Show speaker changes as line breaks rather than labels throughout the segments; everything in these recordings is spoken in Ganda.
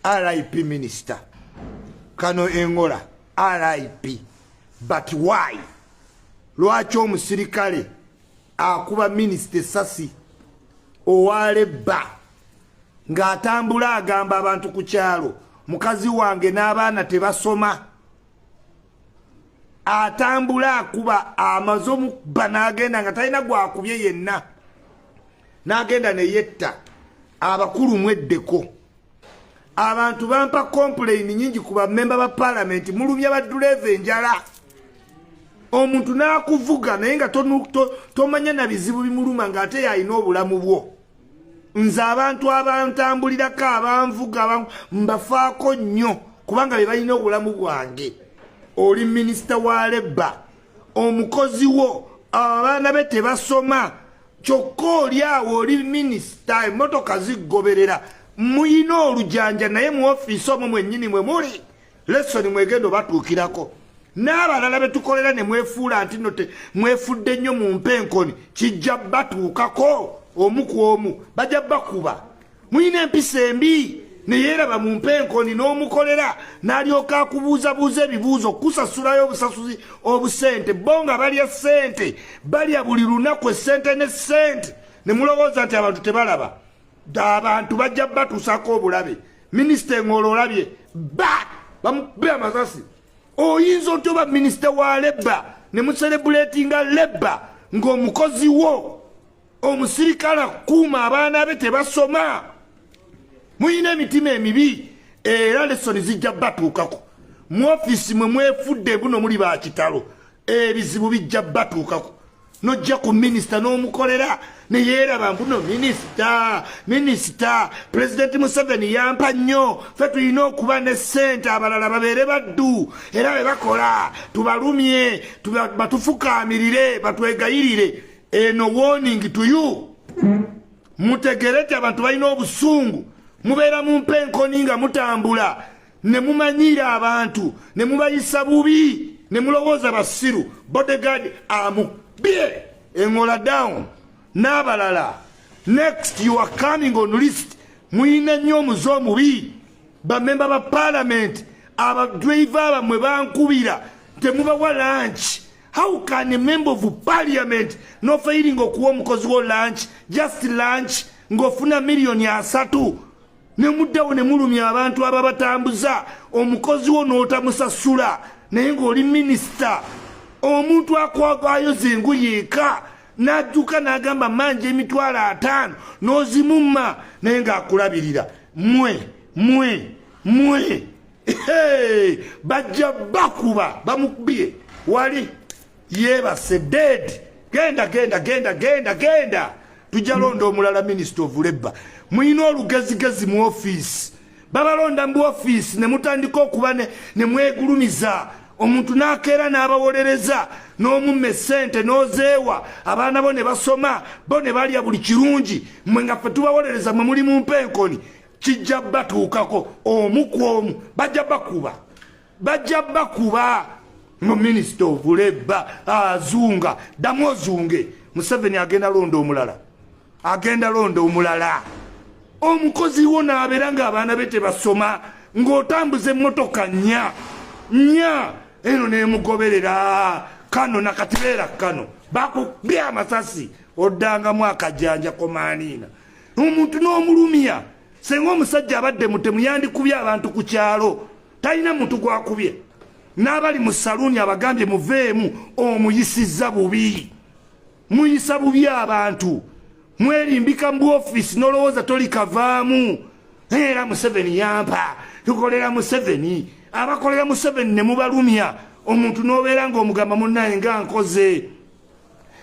RIP minister. Kano Engola, RIP. But why? Lwaki omusirikale akuba minister sasi owale ba ng'atambula agamba abantu ku kyalo mukazi wange n'abaana tebasoma atambula akuba amazomu banagenda nga talina gwakubye yenna n'agenda ne yetta abakulu mweddeko abantu bampa complain nyingi kuba member ba parliament mulumya baduleve njala omuntu nakuvuga naye nga tomanya na bizibu bimuluma nga ate yalina obulamu bwo nze abantu abantambulirako abanvuga mbafaako nnyo kubanga be balina obulamu bwange oli minisita wa leba omukozi wo abaana be tebasoma kyokka oli awo oli minisita emmotoka ziggoberera muyina olujanja naye mu ofiisi omwo mwennyini mwe muli lesoni mwegendo batuukirako n'abalala betukolera ne mwefuula nti no mwefudde nnyo mu mpenkoni kijja batuukako omu ku omu bajja bakuba muyina empisa embi ne yeeraba mu mpenkoni n'omukolera n'alyoka akubuuzabuuza ebibuuzo kusasulayo obusasuzi obusente bo nga balya ssente balya buli lunaku essente ne ssente ne mulowooza nti abantu tebalaba abantu bajja batuusako obulabe minisita Engolo olabye bamukube amasasi oyinza otya oba minisita wa leba ne mucelebratinga leba ng'omukozi wo omusirikale akuuma abaana be tebasoma muyina emitima emibi era lesoni zijja batuukako mu ofiisi mwe mwefudde buno muli bakitalo ebizibu bijja batuukako nojja ku minisita n'omukolera ne yeeraba mbuno minisita President Museveni yampa nnyo ffe tulina okuba ne ssente abalala babeere baddu era be bakola tubalumye batufukaamirire batwegayirire eno warning to you mutegere ti abantu balina obusungu mubeera mu mpenkoni nga mutambula ne mumanyira abantu ne mubayisa bubi ne mulowooza basiru bodyguard amubye Engola down n'abalala next you are coming on list muyina nnyo omuze omubi bamemba ba parliament abadriver abamwe bankubira temubawa lunch. How can a member of parliament no failing okuwa omukozi wo lunch just lunch ngofuna millioni asatu ne muddawo ne mulumya abantu ababatambuza omukozi wo n'otamusasula naye ng'oli minisita omuntu akwagwayoza engoye eka n'adduka n'agamba manje emitwalo 5 n'ozimumma naye ng'akulabirira mwe bajja bakuba bamukubye wali yebase dead genda tujja londa omulala minister of labor muyina olugezigezi mu office babalonda mu office ne mutandika okuba ne mwegulumiza omuntu n'akeera n'abawolereza n'omumme ssente n'ozeewa abaana bo ne basoma bo ne balya buli kirungi mwe nga ffe tubawolereza mwe muli mu mpenkoni kijja batuukako omu ku omu bajja bakuba no minister of labor azunga damu ozunge Museveni agenda londa omulala omukozi wo n'abeera ng'abaana be tebasoma ng'otambuza emmotoka nnya eno nemugoberera kano nakatibeera kano bakubye amasasi oddangamu akajanja komanina omuntu n'omulumya senga omusajja abadde mutemu yandikubye abantu ku kyalo talina muntu gwakubye n'abali mu saluuni abagambye muveemu omuyisizza bubi muyisa bubi abantu mwerimbika mu ofiisi n'olowooza tolikavaamu era Museveni yampa tukolera Museveni abakolera Museveni ne mubalumya omuntu n'obeera ng'omugamba munnaye nga nkoze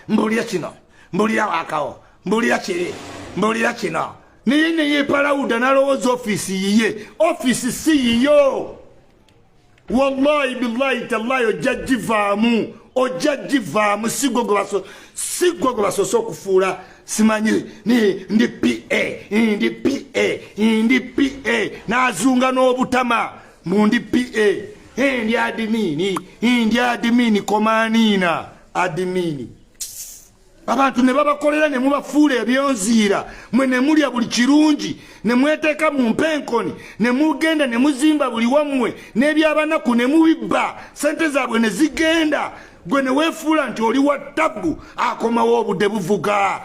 mbulira kino mbulira wakawo mbulira kiri mbulira kino niye yeepalawuda n'alowooza ofiisi yiye ofiisi si yiyo wallahi billahi tallahi ojja givaamu sigwe gwe basoose okufuula simanyi ndi PA n'azunga n'obutama mu ndi PA ndi adimini komanina adimini abantu ne babakolera ne mubafuula ebyonziira mwe ne mulya buli kirungi ne mweteeka mu mpenkoni ne mugenda ne muzimba buli wammwe n'ebyabanaku ne mubibba sente zaabwe ne zigenda gwe ne weefuula nti oli wa ttabu akomawo obudde buvuga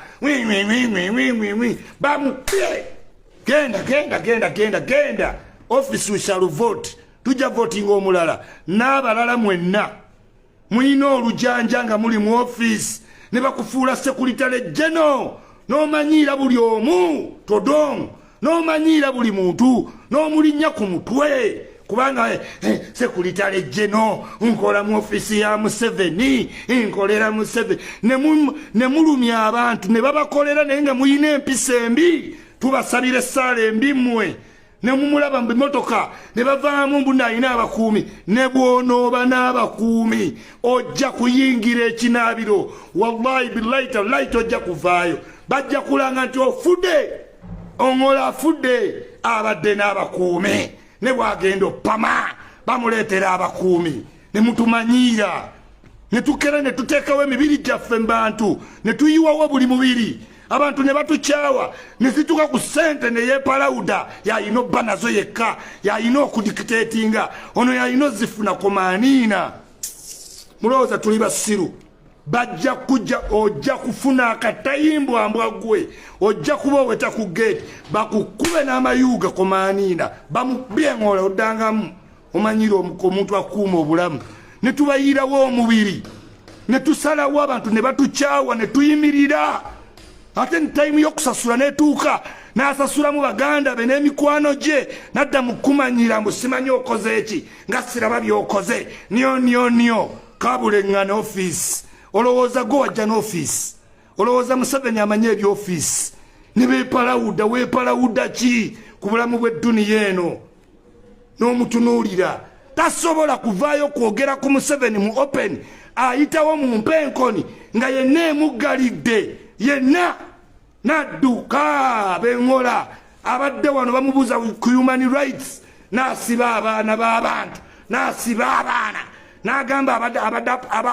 bamupye genda office we shall vote tujja votinga omulala n'abalala mwenna mulina olujanja nga muli mu office ne bakufuula sekuritale jeno n'omanyiira buli omu todong n'omanyiira buli muntu n'omulinnya ku mutwe kubanga sekuritale jeno nkola mu ofisi ya Museveni nkolera Museveni ne mulumya abantu ne babakolera naye nga muyina empisa embi tubasabira essaala embi mmwe ne mumulaba mu bimotoka ne bavaamu mbu nalina abakuumi ne bw'onooba n'abakuumi ojja kuyingira ekinaabiro wallahi billahi tallahi tojja kuvaayo bajja kulanga nti ofudde oŋola afudde abadde n'abakuumi ne bwagenda opama bamuleetera abakuumi ne mutumanyiira ne tukera ne tuteekawo emibiri gyaffe mu bantu ne tuyiwawo buli mubiri abantu ne batukyawa ne zituka ku ssente ne yeepalawuda yayina obba nazo yekka yayina okudikiteetinga ono yayina ozifuna komaaniina mulowooza tuli basiru bajja kujja ojja kufuna akatayimbwambwa gwe ojja kuba oweta ku geeti bakukube n'amayuuga komaaniina bamubyeŋola oddangamu omanyire omuntu akuuma obulamu ne tubayiirawo omubiri ne tusalawo abantu ne batukyawa ne tuyimirira ate ntaimu y'okusasula netuuka n'asasulamu baganda be n'emikwano gye nadda mu kumanyira mbu simanyi okoze eki nga siraba by'okoze nyo kabuleŋŋana ofiisi olowooza gwe wajja n'ofiisi olowooza Museveni amanyi eby'ofiisi ne beepalawuda weepalawuda ki ku bulamu bw'edduniya eno n'omutunuulira tasobola kuvaayo kwogera ku Museveni mu open ayitawo mu mpenkoni nga yenna emuggalidde yenna nadduka bengola abadde wano bamubuuza ku human rights n'asiba abaana b'abantu n'asiba abaana n'agamba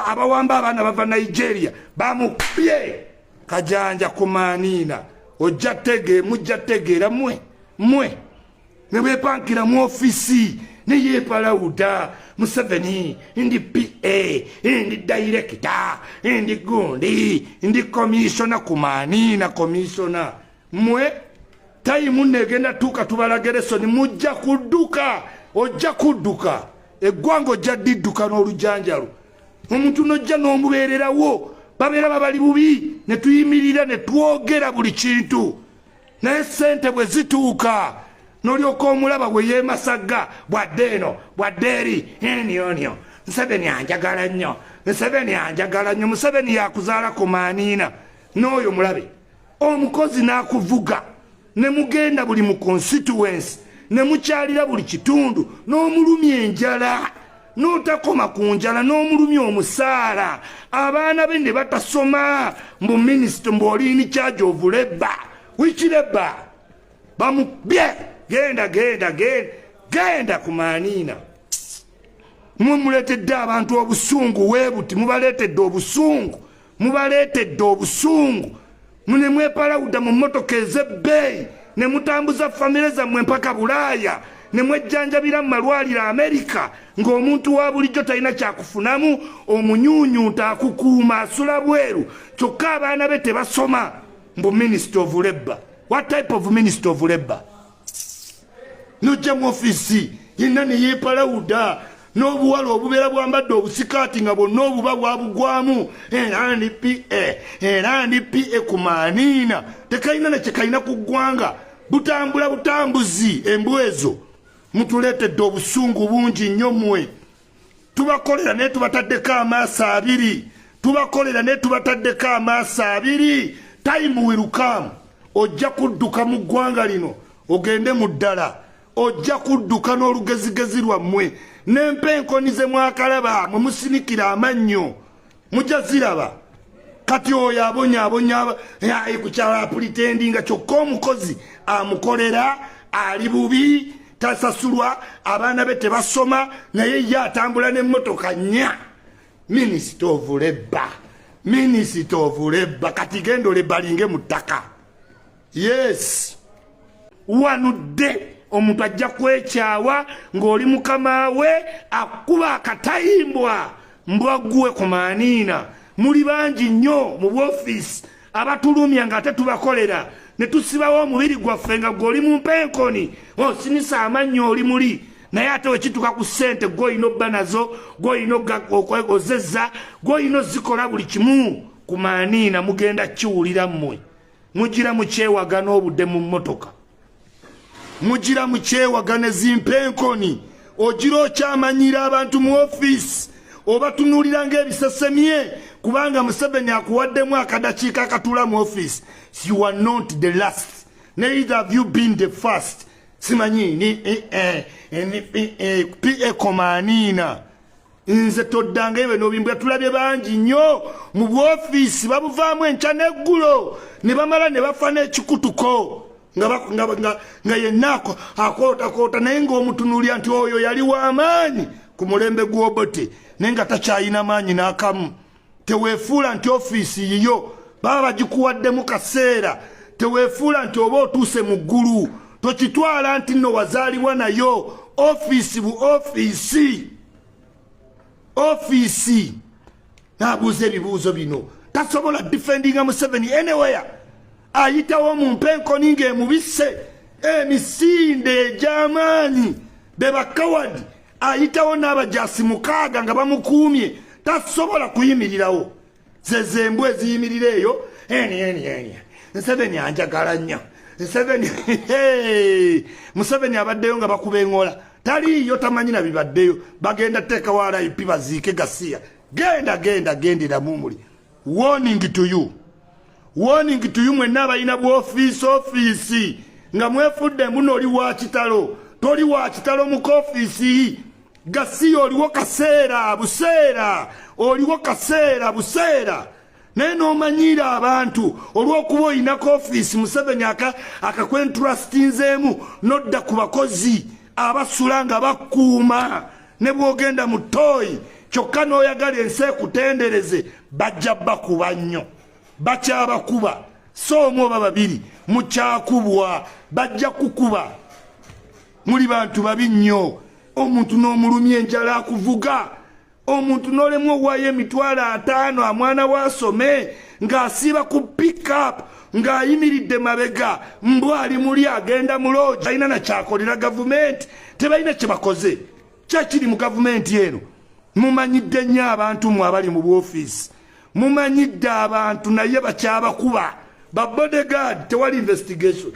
abawamba abaana bava Nigeria bamupye kajanja kumaaniina mujja tegeera mmwe ne beepankira mu ofisi ne yeepalawuda Museveni ndi PA ndi director ndi gundi ndi commissioner kumaaniina commissioner mmwe tayimu negenda tuuka tubalageresoni mujja kudduka ojja kudduka eggwanga ojja didduka n'olujanjalo omuntu nojja n'omubeererawo babeera babali bubi ne tuyimirira ne twogera buli kintu naye ssente bwe zituuka n'olyoka omulaba bwe yeemasaga bwadde eno bwadde eri nyo Museveni anjagala nnyo Museveni yakuzaala kumaaniina n'oyo mulabe omukozi n'akuvuga ne mugenda buli mu constituency ne mukyalira buli kitundu n'omulumya enjala n'otakoma ku njala n'omulumya omusaala abaana be ne batasoma mbu minisita mbu olini charge of labor which labor bamubye genda kumaaniina mwe muleetedde abantu obusungu weebuti mubaleetedde obusungu mune mwepalawuda mu mmotoka ez'ebbeeyi ne mutambuza famire zammwe mpaka Bulaaya ne mwejjanjabira mu malwaliro Amerika ng'omuntu wa bulijjo talina kyakufunamu omunyuunyuuta akukuuma asula bweru kyokka abaana be tebasoma mbu Minister of Labour. What type of Minister of Labour? Nojja mu ofisi yenna ne yeepalawuda n'obuwala obubeera bwambadde obusikaati nga bwonna obuba bwabugwamu era ndi PA kumaaniina tekalina ne kyekalina ku ggwanga butambula butambuzi embwezo mutuleetedde obusungu bungi nnyo mmwe tubakolera naye tubataddeko amaaso abiri time will come ojja kudduka mu ggwanga lino ogende mu ddala ojja kudduka n'olugezigezi lwammwe n'empenkoni ze mwakalaba mwe musinikira amannyo mujja ziraba kati oyo abonyaabonya kukyala apulitendinga kyokka omukozi amukolera ali bubi tasasulwa abaana be tebasoma naye ye atambula n'emmotoka nnya Minister of Labour Minister of Labor kati gendo lebalinge mutaka. Yes. Wanudde omuntu ajja kwekyawa ng'oli mukama we akuba akatayimbwa mbwaguwe ku maaniina. Muli bangi nnyo mu bwofisi abatulumya nga ate tubakolera ne tusibawo omubiri gwaffe nga gw'oli mu mpenkoni osinisa amannyo oli muli naye ate wekituuka ku ssente gw'olina obba nazo gw'olina okwegozezza gw'olina ozikola buli kimu ku maaniina mugenda kiwulira mmwe mugira mu kyewagana obudde mu mmotoka mugira mu kyewagana ezimpenkoni ogira okyamanyira abantu mu ofiisi oba tunuulira ng'ebisesemye kubanga Museveni akuwaddemu akadakiika akatula mu ofiisi. You are not the last, neither have you been the first. Simanyi PA komanina nze toddanga ebyo bimbwa tulabye bangi nnyo mu bw'ofiisi babuvaamu enkya n'eggulo ne bamala ne bafa n'ekikutuko nga yennaako akootakoota naye ng'omutunuulya nti oyo yali w'amaanyi ku mulembe gw'obote naye nga takyayina maanyi n'akamu. Teweefuula nti ofiisi yiyo baba bagikuwaddemu kaseera. Teweefuula nti oba otuuse mu ggulu tokitwala nti nno wazaalibwa nayo. Ofiisi bu ofiisi n'abuuza ebibuuzo bino tasobola defendinga Museveni anywhere. Ayitawo mu mpenkoni ng'emubisse emisinde egy'amaanyi be bakawadi. Ayitawo n'abajaasi 6 nga bamukuumye tasobola kuyimirirawo. Zezembwe eziyimirira eyo Museveni anjagala nnyo. Museveni abaddeyo nga bakuba eŋola taliyo tamanyi na bibaddeyo bagenda teekawo RIP baziike Gasiya. Gendera mumuli. Warning to you mwenna abalina bw'ofiisi nga mwefudde mbuno oli wa kitalo toli wa kitalo mu koofiisi. Gasiya oliwo kaseera buseera naye n'omanyira abantu olw'okuba olina koofiisi Museveni akakwentrustinzeemu n'odda ku bakozi abasula nga bakuuma ne bw'ogenda mu ttooyi kyokka n'oyagala ensi ekutendereze bajja bakuba nnyo bakyabakuba so omu oba babiri mukyakubwa bajja kukuba. Muli bantu babi nnyo. Omuntu n'omulumya enjala akuvuga omuntu n'olemu owaayo $50,000 amwana wasome ng'asiiba ku pickup ng'ayimiridde mabega mbwali muli agenda mu loogi alina nakyakolera gavumenti tebalina kye bakoze kyakiri mu gavumenti eno. Mumanyidde nnyo abantu mwe abali mu bw'ofiisi mumanyidde abantu naye bakyabakuba ba bodyguard tewali investigation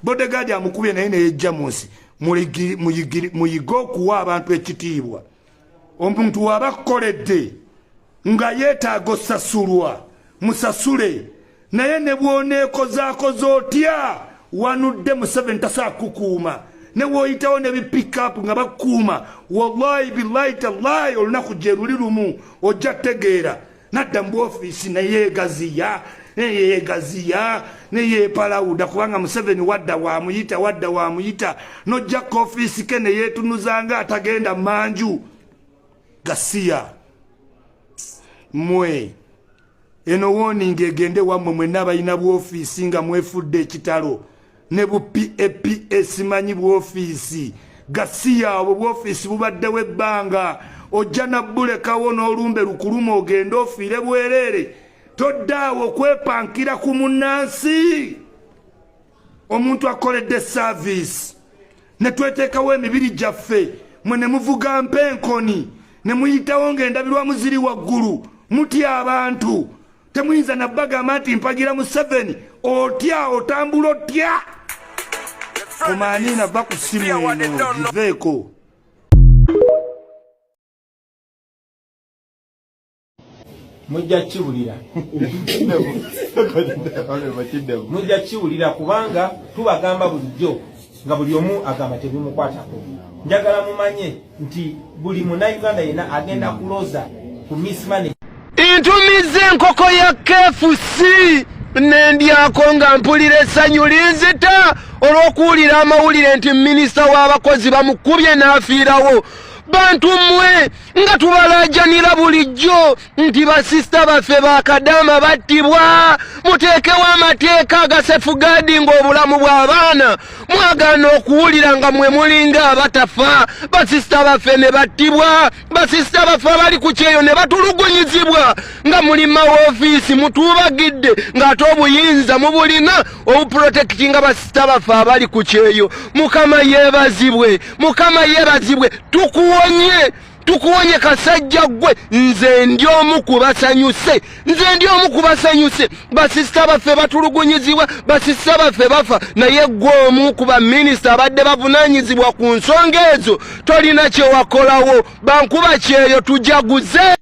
bodyguard amukubye naye neyejja mu nsi muyiga okuwa abantu ekitiibwa. Omuntu wabakoledde nga yeetaaga osasulwa musasule naye ne bw'oneekozaakoza otya wanudde Museveni tasaa kukuuma ne bw'oyitawo ne bipikapu nga bakuuma wallahi billahi tallahi olunaku gye luli lumu ojja tegeera nadda mu bw'ofiisi neyeegaziya neyeepalawuda kubanga Museveni wadda wamuyita n'ojja ku ofiisi ke ne yeetunuzanga atagenda manju. Gasiya mwe eno warning egende wammwe mwenna abalina bw'ofiisi nga mwefudde ekitalo ne bu PA simanyi bw'ofiisi. Gasiya obwo bw'ofiisi bubaddewo ebbanga ojja nabbulekawo n'olumbe lukuluma ogenda ofiire bwereere toddaawo okwepankira ku munnansi. Omuntu akoledde service ne tweteekawo emibiri gyaffe mwe ne muvuga mpenkoni ne muyitawo ng'endabirwamu ziri waggulu mutya abantu. Temuyinza nabbagamba nti mpagira Museveni otya otambula otya. Omanina va ku simu eno giveeko.
Mujja kiwulira kubanga tubagamba bulijjo nga buli omu agamba tebimukwatako. Njagala mumanye nti buli munnayuganda yenna agenda kuloza ku Miss Money.
Intumize enkoko ya KFC nendyako nga mpulira essanyu linzita olw'okuwulira amawulire nti minisita w'abakozi bamukubye n'afiirawo. bantu mmwe nga tubalajanira bulijjo nti basista baffe bakadama battibwa muteekewo amateeka agasefugadinga obulamu bw'abaana mwagaana okuwulira nga mwe mulinga abatafa basista baffe ne battibwa basista baffe abali ku kyeyo ne batulugunyizibwa nga muli mawofiisi mutuubagidde ng'ate obuyinza mubulina obuprotektinga basista baffe abali ku kyeyo. Mukama yeebazibwe, Mukama yeebazibwe. Tukuwonye kasajja gwe, nze ndi omu kubasanyuse. Basista baffe batulugunyizibwa, basista baffe bafa, naye gwe omu ku baminisita abadde bavunaanyizibwa ku nsonga ezo tolina kye wakolawo. Bankuba kyeyo tujaguze.